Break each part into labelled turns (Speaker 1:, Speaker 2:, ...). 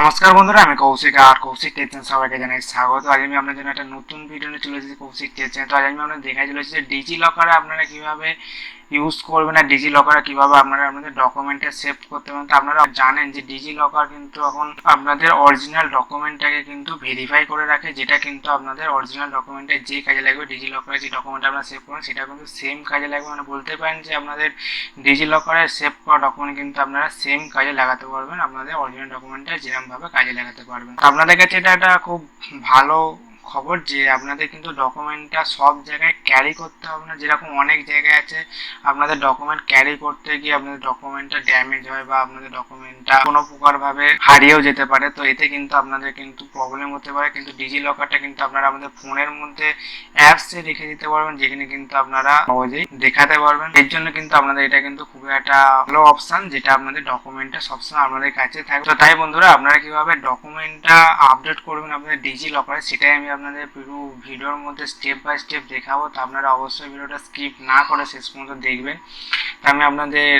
Speaker 1: নমস্কার বন্ধুরা, আমি কৌশিক আর কৌশিক টেকচান সবাইকে জানাই স্বাগত। আজ আমি আপনাদের জন্য একটা নতুন ভিডিও নিয়ে চলে এসেছি কৌশিক টেকচান। তো আজ আমি আপনাদের দেখাই চলেছি যে ডিজি লকারে আপনারা কিভাবে ইউজ করবেন আর ডিজি লকারে কিভাবে আপনারা আপনাদের ডকুমেন্টে সেভ করতে পারেন। তো আপনারা জানেন যে ডিজি লকার কিন্তু এখন আপনাদের অরিজিনাল ডকুমেন্টটাকে কিন্তু ভেরিফাই করে রাখে, যেটা কিন্তু আপনাদের অরিজিনাল ডকুমেন্টে যে কাজে লাগবে, ডিজি লকারে যে ডকুমেন্ট আপনারা সেভ করেন সেটা কিন্তু সেম কাজে লাগবে। মানে বলতে পারেন যে আপনাদের ডিজি লকারে সেভ করা ডকুমেন্ট কিন্তু আপনারা সেম কাজে লাগাতে পারবেন, আপনাদের অরিজিনাল ডকুমেন্টটা যেরকমভাবে কাজে লাগাতে পারবেন। আপনাদের কাছে এটা একটা খুব ভালো খবর যে আপনাদের কিন্তু ডকুমেন্টটা সব জায়গায় ক্যারি করতে হবে না। যেরকম অনেক জায়গায় আছে আপনাদের ডকুমেন্ট ক্যারি করতে গিয়ে আপনাদের ডকুমেন্টটা ড্যামেজ হয় বা আপনাদের ডকুমেন্টটা কোনো প্রকারভাবে হারিয়েও যেতে পারে। তো এতে কিন্তু আপনাদের কিন্তু প্রবলেম হতে পারে। কিন্তু ডিজি লকারটা কিন্তু আপনারা আমাদের ফোনের মধ্যে অ্যাপসে রেখে দিতে পারবেন, যেখানে কিন্তু আপনারা সহজেই দেখাতে পারবেন। এর জন্য কিন্তু আপনাদের এটা কিন্তু খুবই একটা ভালো অপশন, যেটা আপনাদের ডকুমেন্টটা সবসময় আপনাদের কাছে থাকবে। তো তাই বন্ধুরা, আপনারা কিভাবে ডকুমেন্টটা আপডেট করবেন আপনাদের ডিজি লকারে, সেটাই আমি আপনাদের পুরো ভিডিওর মধ্যে স্টেপ বাই স্টেপ দেখাবো। তো আপনারা অবশ্যই ভিডিওটা স্কিপ না করে শেষ পর্যন্ত দেখবেন। তো আমি আপনাদের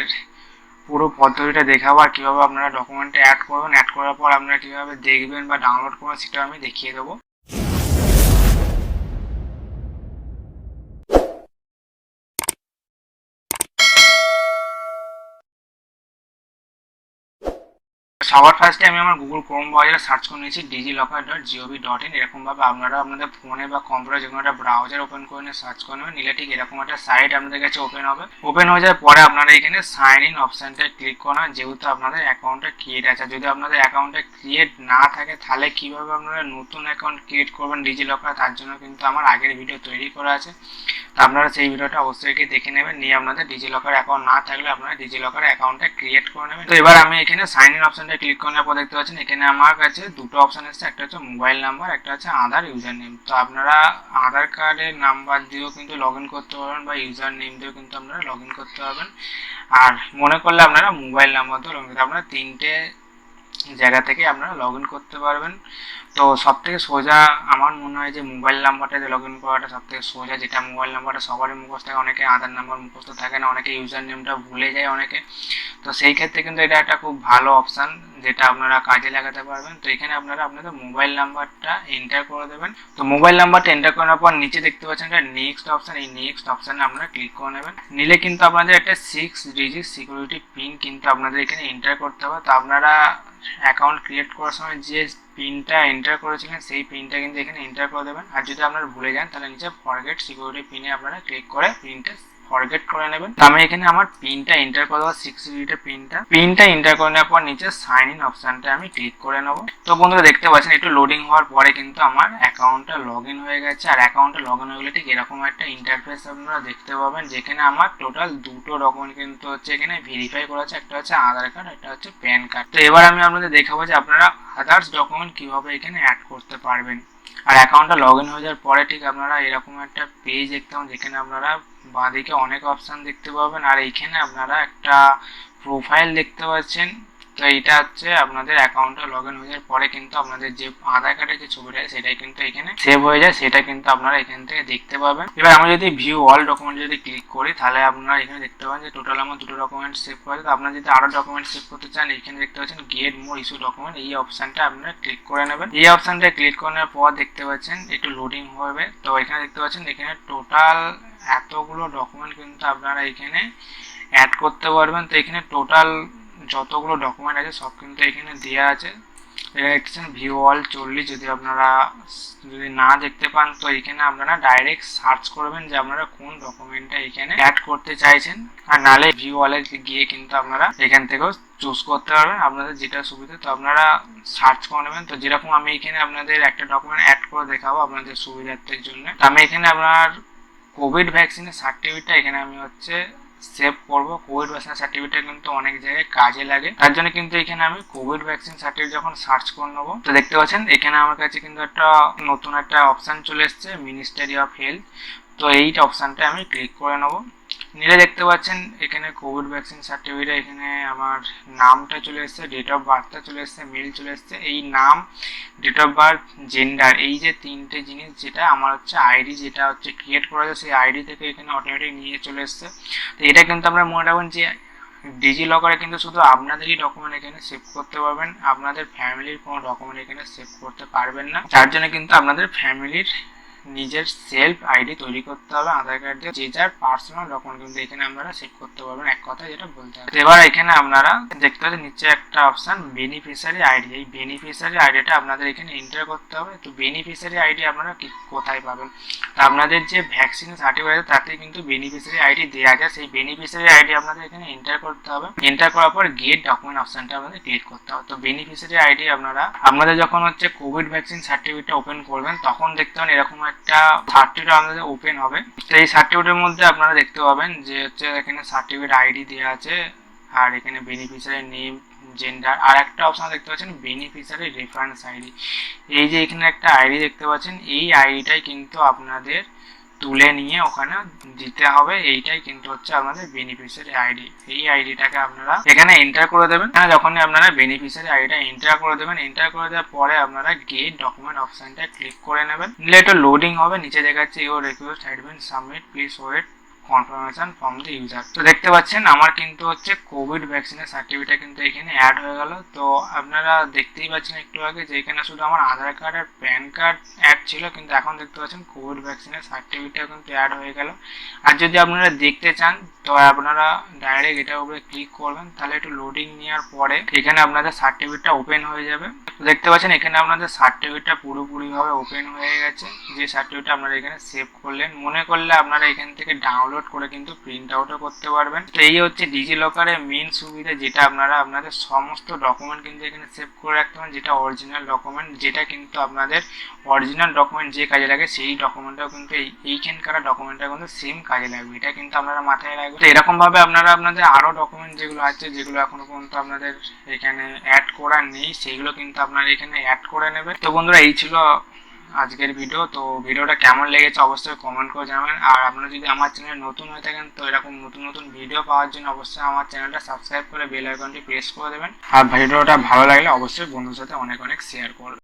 Speaker 1: পুরো পদ্ধতিটা দেখাবো আর কীভাবে আপনারা ডকুমেন্টে অ্যাড করবেন, অ্যাড করার পর আপনারা কীভাবে দেখবেন বা ডাউনলোড করবেন সেটাও আমি দেখিয়ে দেবো। সবার ফার্স্টে আমি আমার গুগল ক্রোম ব্রাউজারে সার্চ করে নিয়েছি digilocker.gov.in। এরকমভাবে আপনারা আপনাদের ফোনে বা কম্পিউটারে যে কোনো একটা ব্রাউজার ওপেন করে নিয়ে সার্চ করে নেবেন। নিলে ঠিক এরকম একটা সাইট আপনাদের কাছে ওপেন হবে। ওপেন হয়ে যাওয়ার পরে আপনারা এখানে সাইন ইন অপশানটা ক্লিক করবেন, যেহেতু আপনাদের অ্যাকাউন্টটা ক্রিয়েট আছে। যদি আপনাদের অ্যাকাউন্টটা ক্রিয়েট না থাকে তাহলে কীভাবে আপনারা নতুন অ্যাকাউন্ট ক্রিয়েট করবেন ডিজিলকার, তার জন্য কিন্তু আমার আগের ভিডিও তৈরি করা আছে। তো আপনারা সেই ভিডিওটা অবশ্যই গিয়ে দেখে নেবেন। নিয়ে আপনাদের ডিজিলকার অ্যাকাউন্ট না থাকলে আপনারা ডিজিলকার অ্যাকাউন্টটা ক্রিয়েট করে নেবেন। তো এবার আমি এখানে সাইন ইন অপশানটা ক্লিক করার পর দেখতে পাচ্ছেন এখানে আমার কাছে দুটো অপশান এসেছে, একটা হচ্ছে মোবাইল নাম্বার, একটা হচ্ছে আধার ইউজার নেম। তো আপনারা আধার কার্ডের নাম্বার দিয়েও কিন্তু লগ ইন করতে পারবেন বা ইউজার নেম দিয়েও কিন্তু আপনারা লগ ইন করতে পারবেন। আর মনে করলে আপনারা মোবাইল নাম্বার দিয়েও লগ ইন করতে আপনারা তিনটে জায়গা থেকে আপনারা লগ ইন করতে পারবেন। তো সব থেকে সোজা আমার মনে হয় যে মোবাইল নাম্বারটাতে লগ ইন করাটা সব থেকে সোজা, যেটা মোবাইল নাম্বারটা সবারই মুখস্থ থাকে, অনেকে আধার নাম্বার মুখস্থ থাকে না, অনেকে ইউজার নেমটা ভুলে যায় অনেকে। তো সেই ক্ষেত্রে কিন্তু এটা একটা খুব ভালো অপশান, যেটা আপনারা কাজে লাগাতে পারবেন। তো এখানে আপনারা আপনাদের মোবাইল নাম্বারটা এন্টার করে দেবেন। তো মোবাইল নাম্বারটা এন্টার করার পর নিচে দেখতে পাচ্ছেন একটা নেক্সট অপশান, এই নেক্সট অপশানে আপনারা ক্লিক করে নেবেন। নিলে কিন্তু আপনাদের একটা 6 ডিজিট সিকিউরিটি পিন কিন্তু আপনাদের এখানে এন্টার করতে হবে। তো আপনারা অ্যাকাউন্ট ক্রিয়েট করার সময় যে পিনটা এন্টার করেছিলেন সেই পিনটা কিন্তু এখানে এন্টার করে দেবেন। আর যদি আপনারা ভুলে যান তাহলে নিচে ফরগেট সিকিউরিটি পিনে আপনারা ক্লিক করে পিনটা ফরগেট করে নেবেন। তো আমি এখানে আমার পিনটা এন্টার করে দেবো, 6 ডিজিটের পিনটা এন্টার করে নেওয়ার পর নিচে সাইন ইন অপশানটা আমি ক্লিক করে নেবো। তো বন্ধুরা দেখতে পাচ্ছেন একটু লোডিং হওয়ার পরে কিন্তু আমার অ্যাকাউন্টটা লগ ইন হয়ে গেছে। আর অ্যাকাউন্টে লগ ইন হয়ে গেলে ঠিক এরকম একটা ইন্টারফেস আপনারা দেখতে পাবেন, যেখানে আমার টোটাল দুটো ডকুমেন্ট কিন্তু হচ্ছে এখানে ভেরিফাই করা আছে, একটা হচ্ছে আধার কার্ড, একটা হচ্ছে প্যান কার্ড। তো এবার আমি আপনাদের দেখাবো যে আপনারা আদার্স ডকুমেন্ট কিভাবে এখানে অ্যাড করতে পারবেন। আর অ্যাকাউন্টটা লগ ইন হয়ে যাওয়ার পরে ঠিক আপনারা এরকম একটা পেজ দেখতে পাবেন, যেখানে আপনারা বাঁদিকে অনেক অপশান দেখতে পাবেন। আর এইখানে আপনারা একটা প্রোফাইল দেখতে পাচ্ছেন। তো এইটা হচ্ছে আপনাদের অ্যাকাউন্টটা লগ ইন হয়ে যাওয়ার পরে কিন্তু আপনাদের যে আধার কার্ডের যে ছবিটা সেটাই কিন্তু এখানে সেভ হয়ে যায়, সেটা কিন্তু আপনারা এখান থেকে দেখতে পাবেন। এবার আমি যদি ভিউ অল ডকুমেন্ট যদি ক্লিক করি তাহলে আপনারা এখানে দেখতে পাবেন যে টোটাল আমার দুটো ডকুমেন্ট সেভ করা আছে। আপনারা যদি আরো ডকুমেন্ট সেভ করতে চান এখানে দেখতে পাচ্ছেন গেট মোর ইস্যু ডকুমেন্ট, এই অপশনটা আপনারা ক্লিক করে নেবেন। এই অপশনটা ক্লিক করার পর দেখতে পাচ্ছেন একটু লোডিং হবে। তো এখানে দেখতে পাচ্ছেন এখানে টোটাল এতগুলো ডকুমেন্ট কিন্তু আপনারা এখানে অ্যাড করতে পারবেন। তো এখানে টোটাল যতগুলো ডকুমেন্ট আছে সব কিন্তু এখানে দেওয়া আছে। এখানে দেখছেন ভিউ অল 40। যদি আপনারা যদি না দেখতে পান তো এখানে আপনারা ডাইরেক্ট সার্চ করবেন যে আপনারা কোন ডকুমেন্টটা এখানে অ্যাড করতে চাইছেন। আর নালে ভিউ অলে গিয়ে কিন্তু আপনারা এখান থেকেও চুজ করতে পারবেন আপনাদের যেটা সুবিধা। তো আপনারা সার্চ করে নেবেন। তো যেরকম আমি এখানে আপনাদের একটা ডকুমেন্ট অ্যাড করে দেখাবো আপনাদের সুবিধার্থের জন্য। তো আমি এখানে আপনার কোভিড ভ্যাকসিনের সার্টিফিকেটটা এখানে আমি হচ্ছে সেভ করব। কোভিড ভ্যাকসিন সার্টিফিকেট কিন্তু অনেক জায়গায় কাজে লাগে, তার জন্য কিন্তু এখানে আমি কোভিড ভ্যাকসিন সার্টিফিকেট যখন সার্চ করে নেবো তো দেখতে পাচ্ছেন এখানে আমার কাছে কিন্তু একটা নতুন একটা অপশান চলে এসছে, মিনিস্ট্রি অফ হেলথ। তো এই অপশানটা আমি ক্লিক করে নেবো। নিলে দেখতে পাচ্ছেন এখানে কোভিড ভ্যাকসিন সার্টিফিকেট, এখানে আমার নামটা চলে এসছে, ডেট অফ বার্থটা চলে এসছে, মেল চলে এসছে। এই নাম, ডেট অফ বার্থ, জেন্ডার, এই যে তিনটে জিনিস যেটা আমার হচ্ছে আইডি যেটা হচ্ছে ক্রিয়েট করা যায় সেই আইডি থেকে এখানে অটোমেটিক নিয়ে চলে এসছে। তো এটা কিন্তু আমরা মনে রাখবেন যে ডিজিলকারে কিন্তু শুধু আপনাদেরই ডকুমেন্ট এখানে সেভ করতে পারবেন, আপনাদের ফ্যামিলির কোনো ডকুমেন্ট এখানে সেভ করতে পারবেন না। যার জন্য কিন্তু আপনাদের ফ্যামিলির নিজের সেলফ আইডি তৈরি করতে হবে আধার কার্ড দিয়ে, যে যার পার্সোনাল ডকুমেন্ট কিন্তু এখানে আপনারা সেভ করতে পারবেন, এক কথা যেটা বলতে হবে। এবার এখানে আপনারা দেখতে পাচ্ছেন নিচে একটা অপশন বেনিফিশিয়ারি আইডি, এই বেনিফিশিয়ারি আইডিটা আপনাদের এখানে এন্টার করতে হবে। তো বেনিফিশিয়ারি আইডি আপনারা কোথায় পাবেন, তো আপনাদের যে ভ্যাকসিন সার্টিফিকেট তাতে কিন্তু বেনিফিশিয়ারি আইডি দেওয়া যায়, সেই বেনিফিশিয়ারি আইডি আপনাদের এখানে এন্টার করতে হবে। এন্টার করার পর গেট ডকুমেন্ট অপশনটা আপনাদের ক্লিক করতে হবে। তো বেনিফিশিয়ারি আইডি আপনাদের যখন হচ্ছে কোভিড ভ্যাকসিন সার্টিফিকেটটা ওপেন করবেন তখন দেখতে পাবেন এরকম একটা সার্টিফিকেট আপনাদের ওপেন হবে। তো এই সার্টিফিকেটের মধ্যে আপনারা দেখতে পাবেন যে হচ্ছে এখানে সার্টিফিকেট আইডি দেওয়া আছে, আর এখানে বেনিফিশিয়ারি নেম, জেন্ডার, আর একটা অপশন দেখতে পাচ্ছেন বেনিফিশিয়ারি রেফারেন্স আইডি। এই যে এখানে একটা আইডি দেখতে পাচ্ছেন, এই আইডিটাই কিন্তু আপনাদের তুলে নিয়ে ওখানে দিতে হবে, এইটাই কিন্তু হচ্ছে আমাদের বেনিফিশিয়ারি আইডি। এই আইডিটাকে আপনারা এখানে এন্টার করে দেবেন। যখনই আপনারা বেনিফিশিয়ারি আইডিটা এন্টার করে দেবেন, এন্টার করে দেওয়ার পরে আপনারা গেট ডকুমেন্ট অপশনটা ক্লিক করে নেবেন। নিলে এটা লোডিং হবে, নিচে দেখাচ্ছে your request had been submit, please wait confirmation from the user. তো দেখতে পাচ্ছেন আমার কিন্তু হচ্ছে কোভিড ভ্যাকসিনের সার্টিফিকেট কিন্তু এখানে অ্যাড হয়ে গেল। তো আপনারা দেখতেই পাচ্ছেন একটু আগে যে এখানে শুধু আমার আধার কার্ড আর প্যান কার্ড অ্যাড ছিল, কিন্তু এখন দেখতে পাচ্ছেন কোভিড ভ্যাকসিনের সার্টিফিকেটটা কিন্তু অ্যাড হয়ে গেল। আর যদি আপনারা দেখতে চান তো আপনারা ডাইরেক্ট এটার উপরে ক্লিক করবেন, তাহলে একটু লোডিং নেওয়ার পরে এখানে আপনাদের সার্টিফিকেটটা ওপেন হয়ে যাবে। দেখতে পাচ্ছেন এখানে আপনাদের সার্টিফিকেটটা পুরোপুরিভাবে ওপেন হয়ে গেছে, যে সার্টিফিকেটটা আপনারা এখানে সেভ করলেন। মনে করলে আপনারা এখান থেকে ডাউনলোড করে কিন্তু প্রিন্ট আউটও করতে পারবেন। তো এই হচ্ছে ডিজিলকারের মেইন সুবিধা, যেটা আপনারা আপনাদের সমস্ত ডকুমেন্ট কিন্তু এখানে সেভ করে রাখতে পারেন, যেটা অরিজিনাল ডকুমেন্ট, যেটা কিন্তু আপনাদের অরিজিনাল ডকুমেন্ট যে কাজে লাগে সেই ডকুমেন্টটাও কিন্তু এইখানকার ডকুমেন্টটা কিন্তু সেম কাজে লাগবে, এটা কিন্তু আপনারা মাথায় রাখবেন। তো এরকম ভাবে আপনারা আপনাদের আরো ডকুমেন্ট যেগুলো আছে, যেগুলো এখনো পর্যন্ত আপনাদের এখানে অ্যাড করা নেই, সেইগুলো কিন্তু আপনারা এখানে অ্যাড করে নেবেন। তো বন্ধুরা এই ছিল আজকের ভিডিও। তো ভিডিওটা কেমন লেগেছে অবশ্যই কমেন্ট করে জানাবেন। আর আপনারা যদি আমার চ্যানেলে নতুন হয়ে থাকেন তো এরকম নতুন নতুন ভিডিও পাওয়ার জন্য অবশ্যই আমার চ্যানেলটা সাবস্ক্রাইব করে বেল আইকনটি প্রেস করে দেবেন। আর ভিডিওটা ভালো লাগলে অবশ্যই বন্ধুর সাথে অনেক অনেক শেয়ার করবেন।